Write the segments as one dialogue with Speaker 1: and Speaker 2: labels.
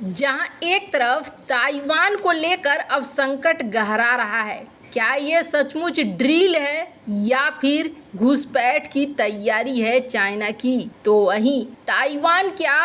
Speaker 1: जहां एक तरफ ताइवान को लेकर अब संकट गहरा रहा है। क्या ये सचमुच ड्रिल है या फिर घुसपैठ की तैयारी है चाइना की? तो वहीं ताइवान क्या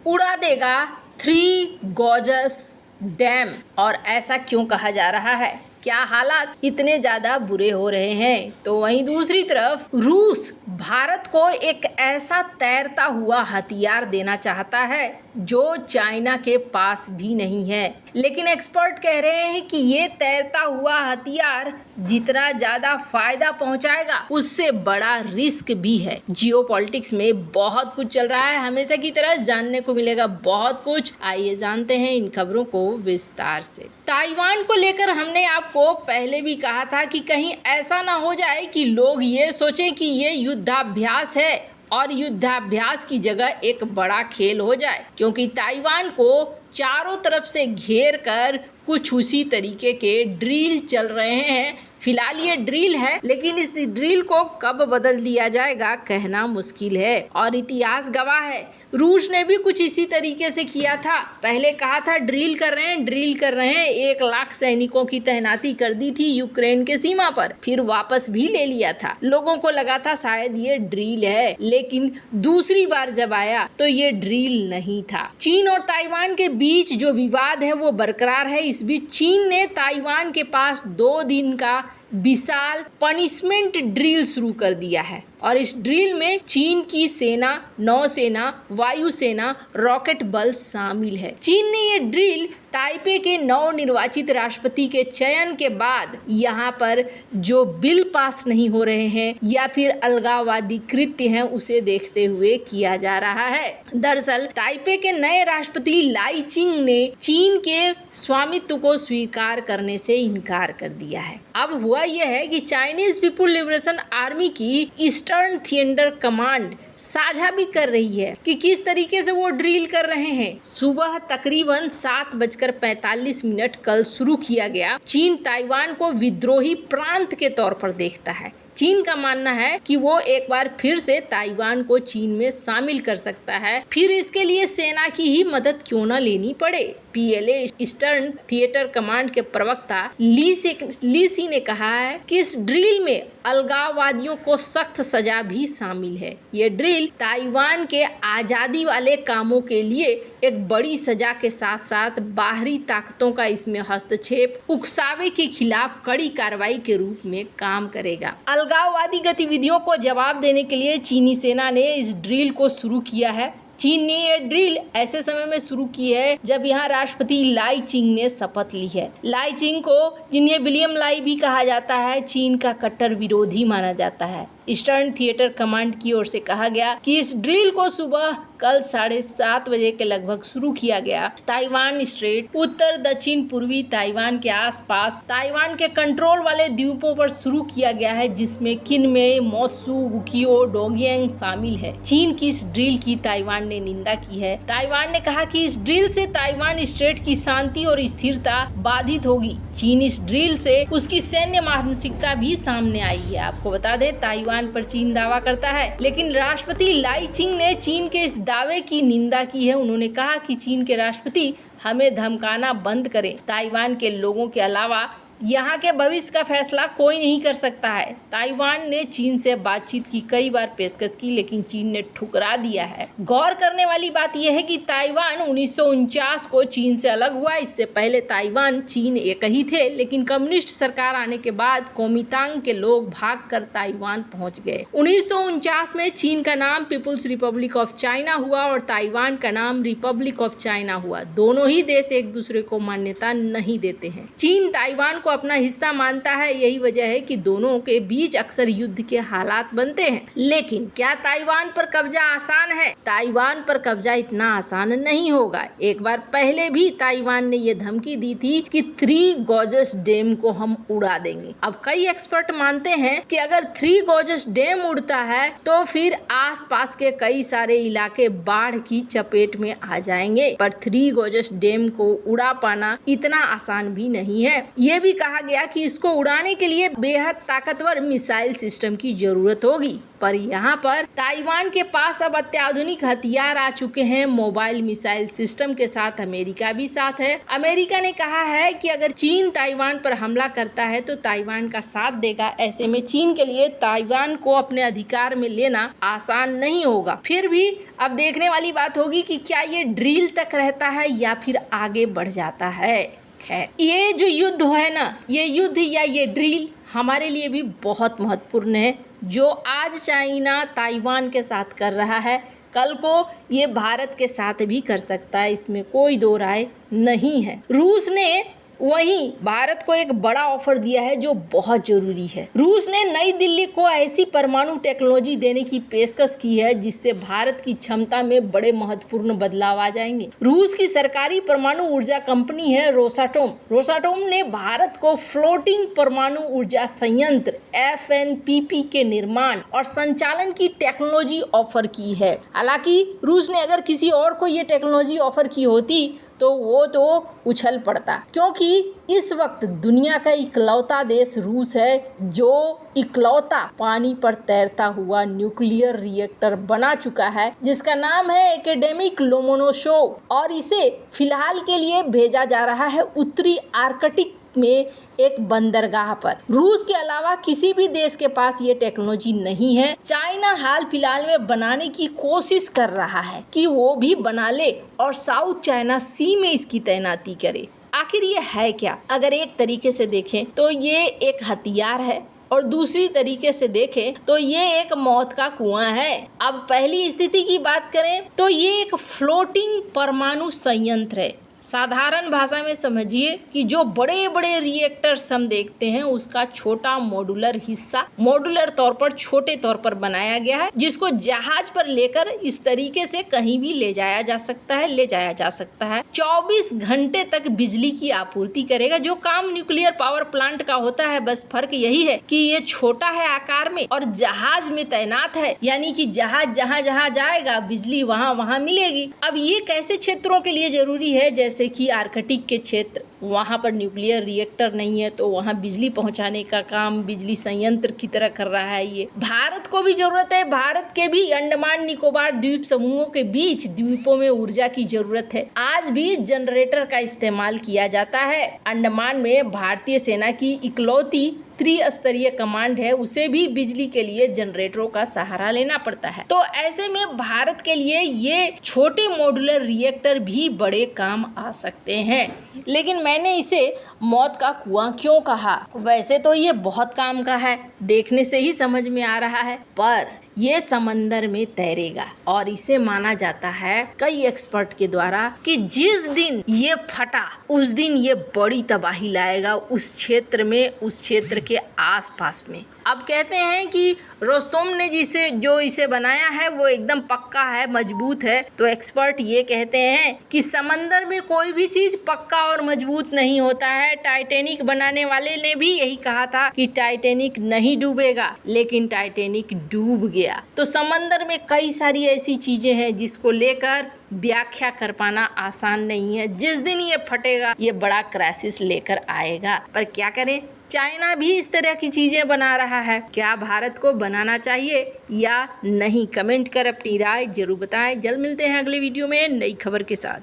Speaker 1: उड़ा देगा थ्री गॉर्जस डैम, और ऐसा क्यों कहा जा रहा है? क्या हालात इतने ज़्यादा बुरे हो रहे हैं? तो वहीं दूसरी तरफ रूस भारत को एक ऐसा तैरता हुआ हथियार देना चाहता है जो चाइना के पास भी नहीं है। लेकिन एक्सपर्ट कह रहे हैं कि ये तैरता हुआ हथियार जितना ज़्यादा फायदा पहुंचाएगा उससे बड़ा रिस्क भी है। जियोपॉलिटिक्स में बहुत कुछ चल रहा है, हमेशा की तरह जानने को मिलेगा बहुत कुछ। आइए जानते हैं इन खबरों को विस्तार से। ताइवान को लेकर हमने आपको पहले भी कहा था कि कहीं ऐसा ना हो जाए कि लोग ये सोचें कि ये युद्धाभ्यास है और युद्धाभ्यास की जगह एक बड़ा खेल हो जाए, क्योंकि ताइवान को चारों तरफ से घेर कर कुछ उसी तरीके के ड्रिल चल रहे हैं। फिलहाल ये ड्रिल है, लेकिन इस ड्रिल को कब बदल दिया जाएगा कहना मुश्किल है। और इतिहास गवाह है, रूस ने भी कुछ इसी तरीके से किया था। पहले कहा था ड्रिल कर रहे हैं, 1 लाख सैनिकों की तैनाती कर दी थी यूक्रेन के सीमा पर, फिर वापस भी ले लिया था। लोगों को लगा था शायद ये ड्रिल है, लेकिन दूसरी बार जब आया तो ये ड्रिल नहीं था। चीन और ताइवान के बीच जो विवाद है वो बरकरार है। इस बीच चीन ने ताइवान के पास 2 दिन का विशाल पनिशमेंट ड्रिल शुरू कर दिया है, और इस ड्रिल में चीन की सेना, नौसेना, वायुसेना, रॉकेट बल शामिल है। चीन ने ये ड्रिल ताइपे के नवनिर्वाचित राष्ट्रपति के चयन के बाद यहाँ पर जो बिल पास नहीं हो रहे हैं या फिर अलगाववादी कृत्य हैं उसे देखते हुए किया जा रहा है। दरअसल ताइपे के नए राष्ट्रपति लाई चिंग ने चीन के स्वामित्व को स्वीकार करने से इनकार कर दिया है। अब हुआ यह है कि चाइनीज पीपुल लिबरेशन आर्मी की ईस्टर्न थिएटर कमांड साझा भी कर रही है कि किस तरीके से वो ड्रिल कर रहे हैं। सुबह तकरीबन 7:45 कल शुरू किया गया। चीन ताइवान को विद्रोही प्रांत के तौर पर देखता है। चीन का मानना है कि वो एक बार फिर से ताइवान को चीन में शामिल कर सकता है, फिर इसके लिए सेना की ही मदद क्यों न लेनी पड़े। पीएलए ईस्टर्न थिएटर कमांड के प्रवक्ता ली सी ने कहा है कि इस ड्रिल में अलगाववादियों को सख्त सजा भी शामिल है। ये ड्रिल ताइवान के आजादी वाले कामों के लिए एक बड़ी सजा के साथ साथ बाहरी ताकतों का इसमें हस्तक्षेप उकसावे के खिलाफ कड़ी कार्रवाई के रूप में काम करेगा। अलगाववादी गतिविधियों को जवाब देने के लिए चीनी सेना ने इस ड्रिल को शुरू किया है। चीन ने ये ड्रिल ऐसे समय में शुरू की है जब यहाँ राष्ट्रपति लाई चिंग ने शपथ ली है। लाई चिंग को, जिन्हें विलियम लाई भी कहा जाता है, चीन का कट्टर विरोधी माना जाता है। ईस्टर्न थिएटर कमांड की ओर से कहा गया कि इस ड्रिल को सुबह कल 7:30 बजे के लगभग शुरू किया गया। ताइवान स्ट्रेट, उत्तर दक्षिण पूर्वी ताइवान के आसपास ताइवान के कंट्रोल वाले द्वीपों पर शुरू किया गया है, जिसमें किनमे, मोत्सू, वुकियो, डोंगियांग शामिल है। चीन की इस ड्रिल की ताइवान ने निंदा की है। ताइवान ने कहा कि इस ड्रिल से ताइवान स्ट्रेट की शांति और स्थिरता बाधित होगी। चीन इस ड्रिल से उसकी सैन्य मानसिकता भी सामने आई है। आपको बता दें, ताइवान पर चीन दावा करता है, लेकिन राष्ट्रपति लाई चिंग ने चीन के इस दावे की निंदा की है। उन्होंने कहा कि चीन के राष्ट्रपति हमें धमकाना बंद करें। ताइवान के लोगों के अलावा यहाँ के भविष्य का फैसला कोई नहीं कर सकता है। ताइवान ने चीन से बातचीत की कई बार पेशकश की, लेकिन चीन ने ठुकरा दिया है। गौर करने वाली बात यह है कि ताइवान 1949 को चीन से अलग हुआ। इससे पहले ताइवान चीन एक ही थे, लेकिन कम्युनिस्ट सरकार आने के बाद कोमितांग के लोग भागकर ताइवान पहुंच गए। 1949 में चीन का नाम पीपुल्स रिपब्लिक ऑफ चाइना हुआ और ताइवान का नाम रिपब्लिक ऑफ चाइना हुआ। दोनों ही देश एक दूसरे को मान्यता नहीं देते हैं। चीन ताइवान को अपना हिस्सा मानता है। यही वजह है कि दोनों के बीच अक्सर युद्ध के हालात बनते हैं। लेकिन क्या ताइवान पर कब्जा आसान है? ताइवान पर कब्जा इतना आसान नहीं होगा। एक बार पहले भी ताइवान ने यह धमकी दी थी कि थ्री गॉर्जस डैम को हम उड़ा देंगे। अब कई एक्सपर्ट मानते हैं कि अगर थ्री गॉर्जस डैम उड़ता है तो फिर आसपास के कई सारे इलाके बाढ़ की चपेट में आ जाएंगे। पर थ्री गॉर्जस डैम को उड़ा पाना इतना आसान भी नहीं है। ये भी कहा गया कि इसको उड़ाने के लिए बेहद ताकतवर मिसाइल सिस्टम की जरूरत होगी। पर यहाँ पर ताइवान के पास अब अत्याधुनिक हथियार आ चुके हैं। मोबाइल मिसाइल सिस्टम के साथ अमेरिका भी साथ है। अमेरिका ने कहा है कि अगर चीन ताइवान पर हमला करता है तो ताइवान का साथ देगा। ऐसे में चीन के लिए ताइवान को अपने अधिकार में लेना आसान नहीं होगा। फिर भी अब देखने वाली बात होगी कि क्या ये ड्रिल तक रहता है या फिर आगे बढ़ जाता है। खैर, ये जो युद्ध है ना, ये युद्ध या ये ड्रिल हमारे लिए भी बहुत महत्वपूर्ण है। जो आज चाइना ताइवान के साथ कर रहा है, कल को ये भारत के साथ भी कर सकता है, इसमें कोई दो राय नहीं है। रूस ने वहीं भारत को एक बड़ा ऑफर दिया है जो बहुत जरूरी है। रूस ने नई दिल्ली को ऐसी परमाणु टेक्नोलॉजी देने की पेशकश की है जिससे भारत की क्षमता में बड़े महत्वपूर्ण बदलाव आ जाएंगे। रूस की सरकारी परमाणु ऊर्जा कंपनी है रोसाटोम। रोसाटोम ने भारत को फ्लोटिंग परमाणु ऊर्जा संयंत्र FNPP के निर्माण और संचालन की टेक्नोलॉजी ऑफर की है। हालांकि रूस ने अगर किसी और को ये टेक्नोलॉजी ऑफर की होती तो वो तो उछल पड़ता, क्योंकि इस वक्त दुनिया का इकलौता देश रूस है जो इकलौता पानी पर तैरता हुआ न्यूक्लियर रिएक्टर बना चुका है जिसका नाम है एकेडेमिक लोमोनोसोव, और इसे फिलहाल के लिए भेजा जा रहा है उत्तरी आर्कटिक में एक बंदरगाह पर। रूस के अलावा किसी भी देश के पास ये टेक्नोलॉजी नहीं है। चाइना हाल फिलहाल में बनाने की कोशिश कर रहा है कि वो भी बना ले और साउथ चाइना सी में इसकी तैनाती करे। आखिर ये है क्या? अगर एक तरीके से देखें तो ये एक हथियार है और दूसरी तरीके से देखें तो ये एक मौत का कुआं है। अब पहली स्थिति की बात करें तो ये एक फ्लोटिंग परमाणु संयंत्र है। साधारण भाषा में समझिए कि जो बड़े बड़े रिएक्टर्स हम देखते हैं उसका छोटा मॉड्यूलर हिस्सा, मॉड्यूलर तौर पर छोटे तौर पर बनाया गया है जिसको जहाज पर लेकर इस तरीके से कहीं भी ले जाया जा सकता है। 24 घंटे तक बिजली की आपूर्ति करेगा, जो काम न्यूक्लियर पावर प्लांट का होता है। बस फर्क यही है कि ये छोटा है आकार में और जहाज में तैनात है, यानी कि जहाज जहाँ जहाँ जाएगा बिजली वहाँ वहाँ मिलेगी। अब ये कैसे क्षेत्रों के लिए जरूरी है, जैसे कि आर्कटिक के क्षेत्र, वहाँ पर न्यूक्लियर रिएक्टर नहीं है तो वहाँ बिजली पहुँचाने का काम बिजली संयंत्र की तरह कर रहा है। ये भारत को भी जरूरत है। भारत के भी अंडमान निकोबार द्वीप समूहों के बीच द्वीपों में ऊर्जा की जरूरत है। आज भी जनरेटर का इस्तेमाल किया जाता है। अंडमान में भारतीय सेना की इकलौती त्रिस्तरीय कमांड है, उसे भी बिजली के लिए जनरेटरों का सहारा लेना पड़ता है। तो ऐसे में भारत के लिए ये छोटे मॉड्यूलर रिएक्टर भी बड़े काम आ सकते हैं। लेकिन मैंने इसे मौत का कुआं क्यों कहा? वैसे तो ये बहुत काम का है, देखने से ही समझ में आ रहा है, पर ये समंदर में तैरेगा और इसे माना जाता है कई एक्सपर्ट के द्वारा कि जिस दिन ये फटा उस दिन ये बड़ी तबाही लाएगा उस क्षेत्र में, उस क्षेत्र के आसपास में। अब कहते हैं कि रोस्तोम ने जो इसे बनाया है वो एकदम पक्का है, मजबूत है। तो एक्सपर्ट ये कहते हैं कि समंदर में कोई भी चीज पक्का और मजबूत नहीं होता है। टाइटैनिक बनाने वाले ने भी यही कहा था कि टाइटैनिक नहीं डूबेगा, लेकिन टाइटैनिक डूब गया। तो समंदर में कई सारी ऐसी चीजें हैं जिसको लेकर व्याख्या कर पाना आसान नहीं है। जिस दिन ये फटेगा ये बड़ा क्राइसिस लेकर आएगा। पर क्या करें, चाइना भी इस तरह की चीजें बना रहा है। क्या भारत को बनाना चाहिए या नहीं? कमेंट कर अपनी राय जरूर बताएं। जल्द मिलते हैं अगले वीडियो में नई खबर के साथ।